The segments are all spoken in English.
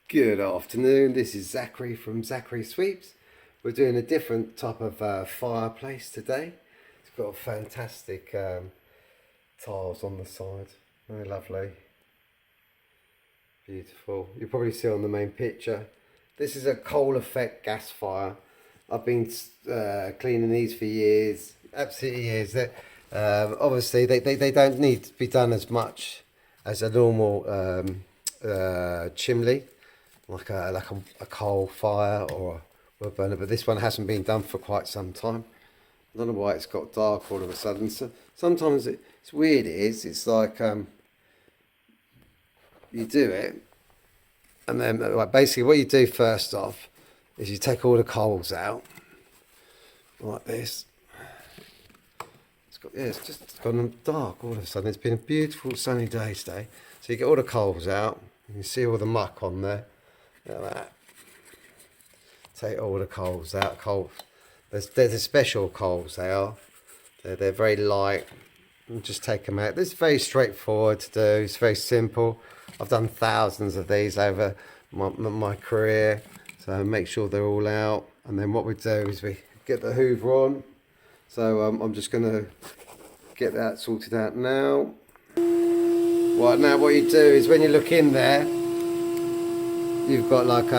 Good afternoon, this is Zachary from Zachary Sweeps. We're doing a different type of fireplace today. It's got fantastic tiles on the side, very lovely, beautiful. You'll probably see on the main picture. This is a coal effect gas fire. I've been cleaning these for years, absolutely years. Obviously they don't need to be done as much as a normal chimney, like a coal fire or a wood burner, but this one hasn't been done for quite some time. I don't know why it's got dark all of a sudden. So sometimes it's weird. It's like you do it, and then basically what you do first off is you take all the coals out like this. It's just gone dark all of a sudden. It's been a beautiful sunny day today. So you get all the coals out. You can see all the muck on there. Look at that. Take all the coals out. There's a special coals. They are. They're very light. And just take them out. This is very straightforward to do. It's very simple. I've done thousands of these over my career. So make sure they're all out. And then what we do is we get the hoover on. So I'm just going to get that sorted out now. Right, now what you do is when you look in there, you've got like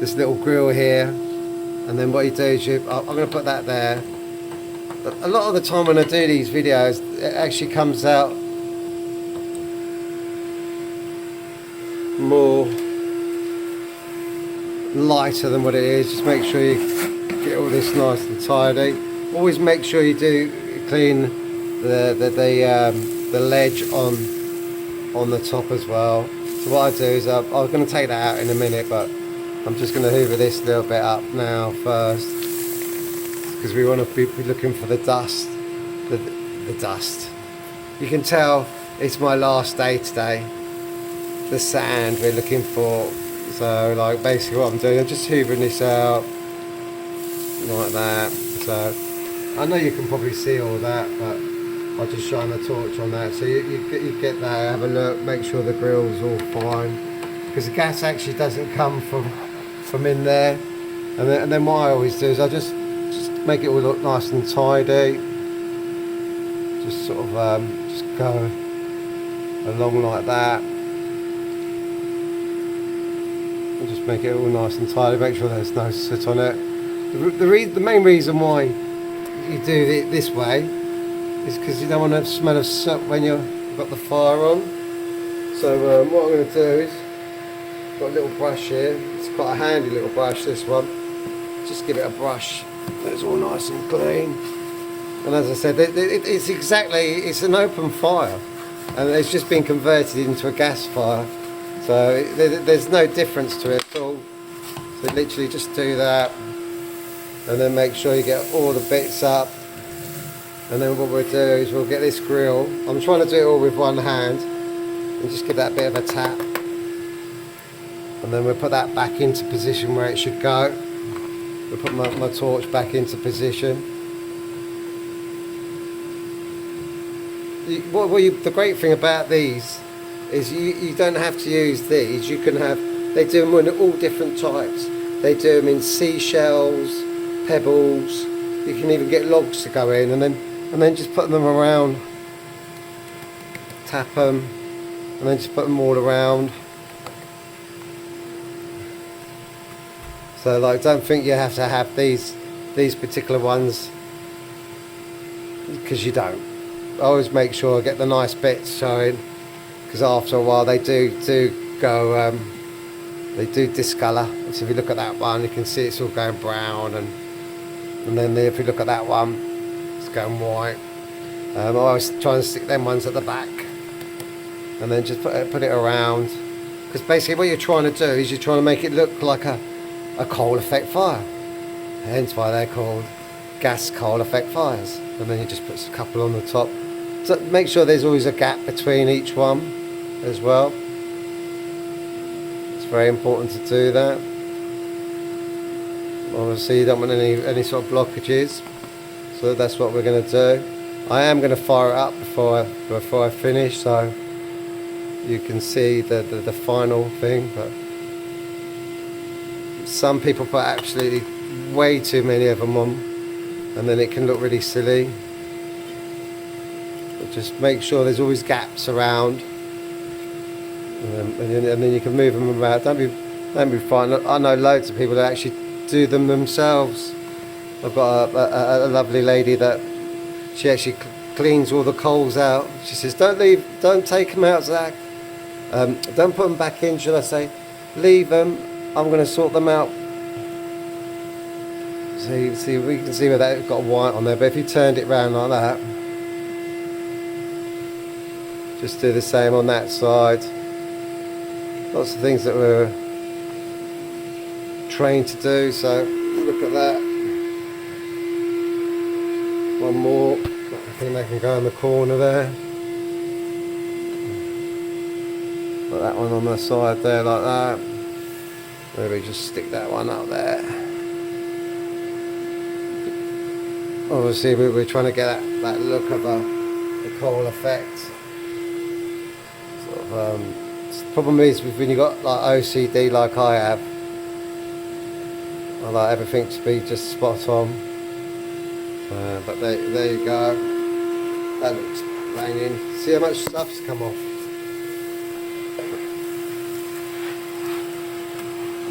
this little grill here, and then what you do is I'm going to put that there. A lot of the time when I do these videos, it actually comes out more lighter than what it is. Just make sure you get all this nice and tidy. Always make sure you do clean the ledge on the top as well. So what I do is I'm going to take that out in a minute, but I'm just going to hoover this little bit up now first, because we want to be looking for the dust. The dust. You can tell it's my last day today. The sand we're looking for. So like basically what I'm doing, I'm just hoovering this out like that. So I know you can probably see all that, but I'll just shine the torch on that. So you get that, have a look, make sure the grill's all fine, because the gas actually doesn't come from in there. And then what I always do is I just make it all look nice and tidy. Just sort of just go along like that. And just make it all nice and tidy. Make sure there's no soot on it. The main reason why you do it this way is because you don't want to smell of soot when you've got the fire on. So what I'm going to do is, got a little brush here. It's quite a handy little brush, this one. Just give it a brush. It's all nice and clean. And as I said, it's an open fire, and it's just been converted into a gas fire. So there's no difference to it at all. So literally just do that, and then make sure you get all the bits up. And then what we'll do is we'll get this grill. I'm trying to do it all with one hand, and just give that bit of a tap. And then we'll put that back into position where it should go. We'll put my torch back into position. The great thing about these is you don't have to use these. You can have, they do them in all different types. They do them in seashells, pebbles. You can even get logs to go in, and then just put them around, tap them, and then just put them all around. So like, don't think you have to have these particular ones, because you don't. I always make sure I get the nice bits showing, because after a while they do go, they do discolour. So if you look at that one, you can see it's all going brown, and then if you look at that one, it's going white. I always try and stick them ones at the back, and then just put it around, because basically what you're trying to do is you're trying to make it look like a coal effect fire. Hence why they're called gas coal effect fires. And then you just put a couple on the top. So make sure there's always a gap between each one as well. It's very important to do that. Obviously you don't want any sort of blockages. So that's what we're going to do. I am going to fire it up before I finish, so you can see the final thing, but some people put absolutely way too many of them on, and then it can look really silly. But just make sure there's always gaps around, and then you can move them about. Don't be frightened. I know loads of people that actually do them themselves. I've got a lovely lady that she actually cleans all the coals out. She says, don't take them out, Zach. Don't put them back in, shall I say. Leave them. I'm going to sort them out. See, we can see where that's got white on there, but if you turned it round like that, just do the same on that side. Lots of things that we're trained to do, so look at that. One more. I think they can go in the corner there. Put that one on the side there like that. Maybe just stick that one up there. Obviously we're trying to get that look of the coal effect. Sort of, the problem is when you've got like OCD like I have, I like everything to be just spot on. But there you go. That looks banging. See how much stuff's come off.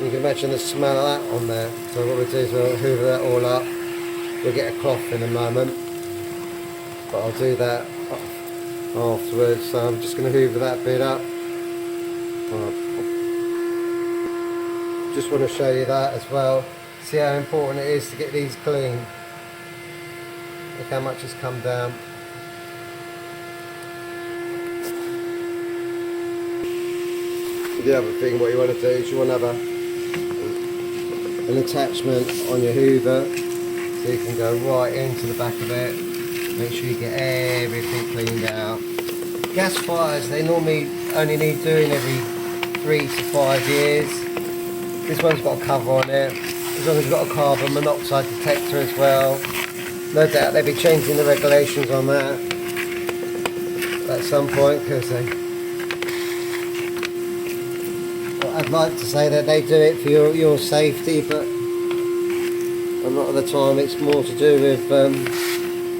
You can imagine the smell of that on there. So what we'll do is we'll hoover that all up. We'll get a cloth in a moment, but I'll do that afterwards. So I'm just going to hoover that bit up. Just want to show you that as well. See how important it is to get these clean. Look how much has come down. The other thing what you want to do is you want to have an attachment on your hoover, so you can go right into the back of it. Make sure you get everything cleaned out. Gas fires, they normally only need doing every 3 to 5 years. This one's got a cover on it, as long as you've got a carbon monoxide detector as well. No doubt they'll be changing the regulations on that at some point, because I'd like to say that they do it for your safety, but a lot of the time it's more to do with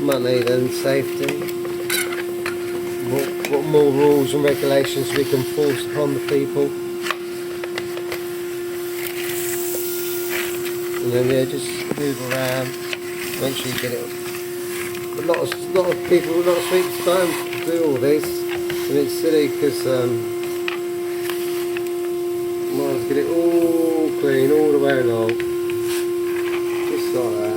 money than safety. What more rules and regulations we can force upon the people. And then yeah, just move around, make sure you get it. A lot of people, a lot of sweeps don't do all this, and it's silly because might as well get it all clean all the way along, just like that.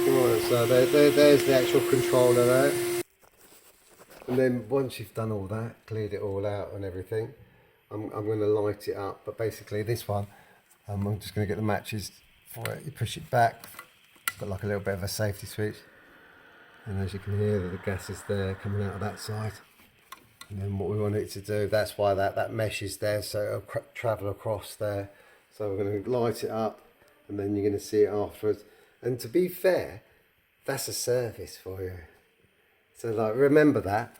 Right, so there's the actual controller there. And then once you've done all that, cleared it all out and everything, I'm going to light it up. But basically this one, I'm just going to get the matches for it. You push it back, it's got like a little bit of a safety switch. And as you can hear, the gas is there coming out of that side. And then what we want it to do, that's why that mesh is there, so it'll travel across there. So we're going to light it up, and then you're going to see it afterwards. And to be fair, that's a service for you. So like, remember that.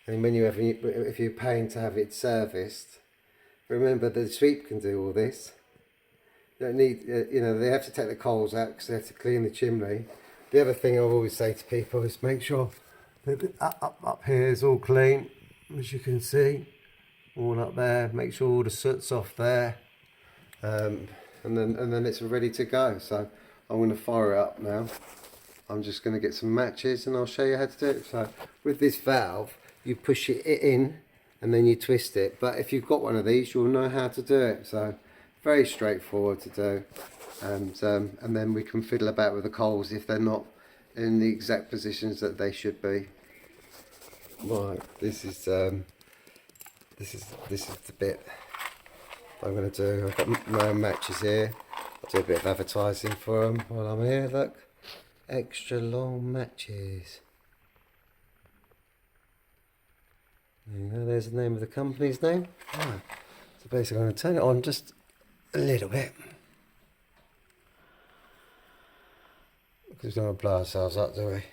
And when if you're paying to have it serviced, remember the sweep can do all this. You don't need, they have to take the coals out because they have to clean the chimney. The other thing I always say to people is make sure that up here is all clean, as you can see, all up there. Make sure all the soot's off there, and then it's ready to go. So I'm going to fire it up now. I'm just going to get some matches and I'll show you how to do it. So with this valve, you push it in and then you twist it. But if you've got one of these, you'll know how to do it. So very straightforward to do. And then we can fiddle about with the coals if they're not in the exact positions that they should be. Right, this is the bit I'm going to do. I've got my own matches here. I'll do a bit of advertising for them while I'm here. Look, extra long matches. There you go, there's the name of the company's name. Right. So basically I'm going to turn it on just a little bit. Because we don't want to blow ourselves up, do we?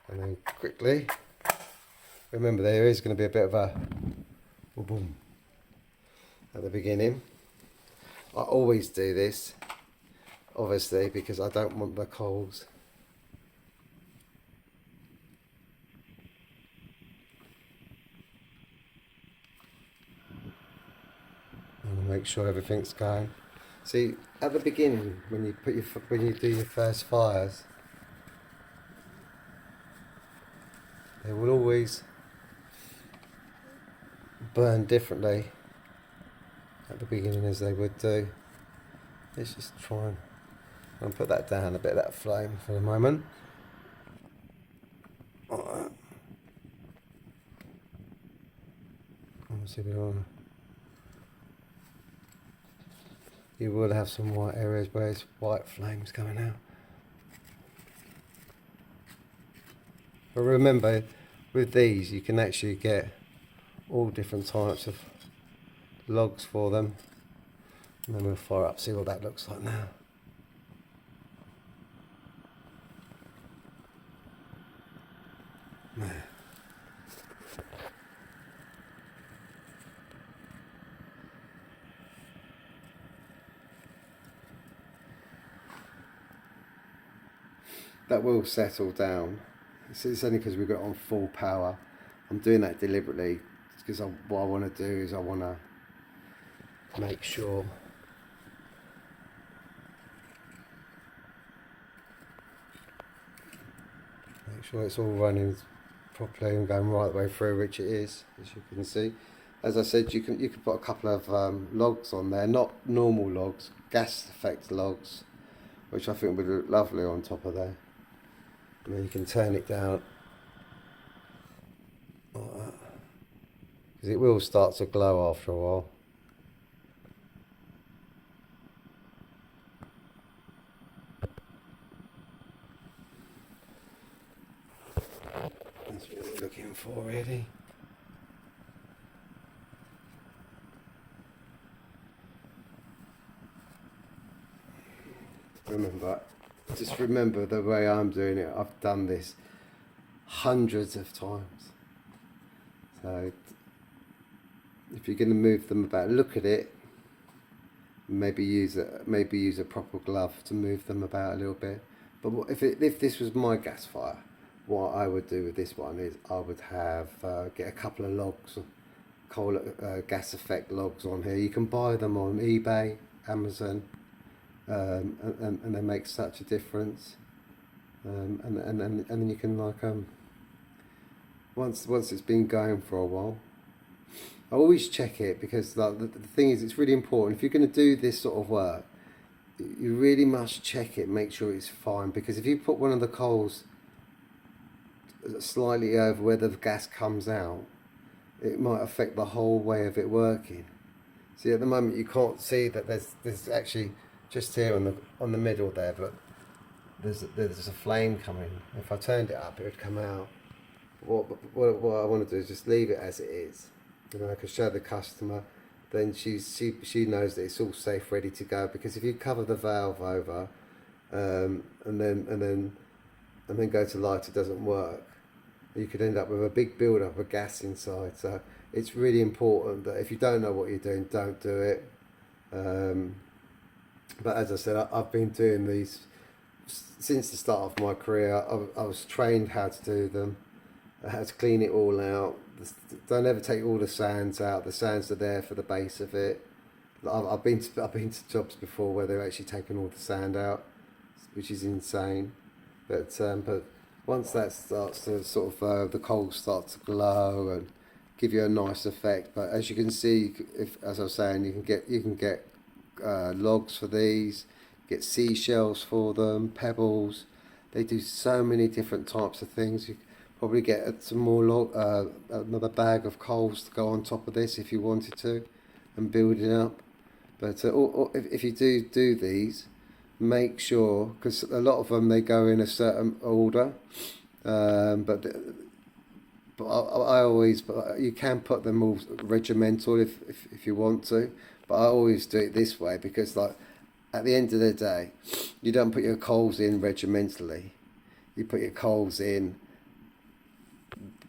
And then quickly Remember, there is going to be a bit of a boom boom at the beginning. I always do this, obviously, because I don't want the coals and make sure everything's going. See, at the beginning, when you do your first fires, they will always burn differently at the beginning as they would do. Let's just try and put that down a bit, that flame for the moment. Alright. Let's see if we want. You will have some white areas where it's white flames coming out. But remember, with these you can actually get all different types of logs for them. And then we'll fire up, see what that looks like now. There. That will settle down. It's only because we've got it on full power. I'm doing that deliberately because what I want to do is I want to make sure it's all running properly and going right the way through, which it is, as you can see. As I said, you can put a couple of logs on there, not normal logs, gas effect logs, which I think would look lovely on top of there. And then you can turn it down like that, because it will start to glow after a while. That's what we're looking for, really. Just remember the way I'm doing it. I've done this hundreds of times. So if you're going to move them about, look at it. Maybe use a proper glove to move them about a little bit. But if this was my gas fire, what I would do with this one is I would have get a couple of logs, gas effect logs on here. You can buy them on eBay, Amazon. And they make such a difference, and then you can once it's been going for a while, I always check it, because the thing is, it's really important if you're going to do this sort of work. You really must check it, make sure it's fine, because if you put one of the coals slightly over where the gas comes out, it might affect the whole way of it working. See, at the moment you can't see that there's actually just here on the middle there, but there's a flame coming. If I turned it up, it would come out. What I want to do is just leave it as it is. You know, I can show the customer. Then she knows that it's all safe, ready to go. Because if you cover the valve over, and then go to light, it doesn't work. You could end up with a big build up of gas inside. So it's really important that if you don't know what you're doing, don't do it. But as I said, I've been doing these since the start of my career. I was trained how to do them, how to clean it all out. Don't ever take all the sands out. The sands are there for the base of it. I've been to jobs before where they're actually taking all the sand out, which is insane. But once that starts to sort of the coals start to glow and give you a nice effect. But as you can see, as I was saying, you can get logs for these, get seashells for them, pebbles. They do so many different types of things. You probably get some more another bag of coals to go on top of this if you wanted to, and build it up. But if you do these, make sure, because a lot of them they go in a certain order, but I always, you can put them all regimental if you want to, but I always do it this way, because like at the end of the day, you don't put your coals in regimentally. You put your coals in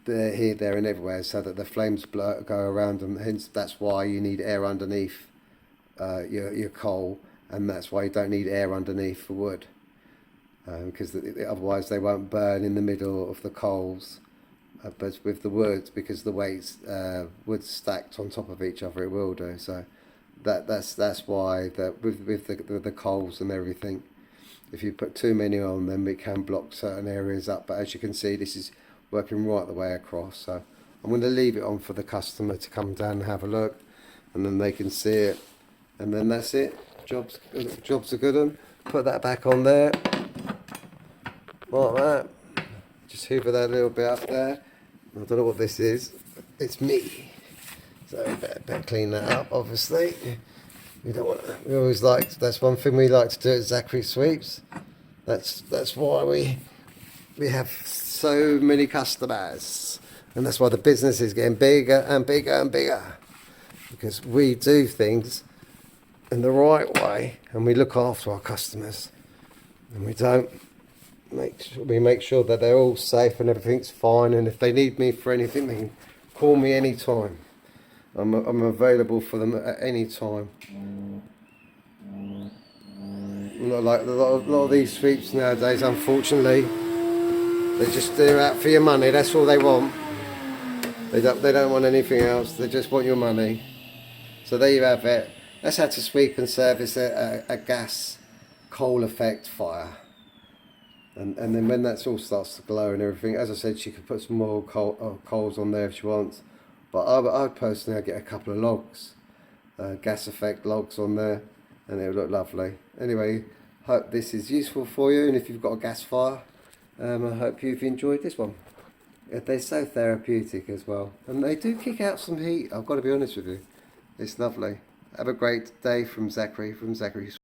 here, there, and everywhere, so that the flames go around them. Hence, that's why you need air underneath your coal, and that's why you don't need air underneath for wood, because otherwise they won't burn in the middle of the coals. But with the wood, because the weight's wood stacked on top of each other, it will do. So that's why that with the coals and everything, if you put too many on them, it can block certain areas up. But as you can see, this is working right the way across. So I'm going to leave it on for the customer to come down and have a look, and then they can see it, and then that's it. Job's a good one. Put that back on there like that. Just hoover that a little bit up there. I don't know what this is. It's me. So better clean that up, obviously. We don't want. We always like. That's one thing we like to do at Zachary Sweeps. That's why we have so many customers, and that's why the business is getting bigger and bigger and bigger, because we do things in the right way, and we look after our customers, and we make sure that they're all safe and everything's fine. And if they need me for anything, they can call me anytime. I'm available for them at any time. Like a lot of these sweeps nowadays, unfortunately, they just do out for your money. That's all they want. They don't want anything else. They just want your money. So there you have it. That's how to sweep and service a gas coal effect fire. And then when that all starts to glow and everything, as I said, she could put some more coals on there if she wants. But I personally, I'd get a couple of logs, gas effect logs on there, and it would look lovely. Anyway, hope this is useful for you, and if you've got a gas fire, I hope you've enjoyed this one. They're so therapeutic as well, and they do kick out some heat. I've got to be honest with you, it's lovely. Have a great day from Zachary.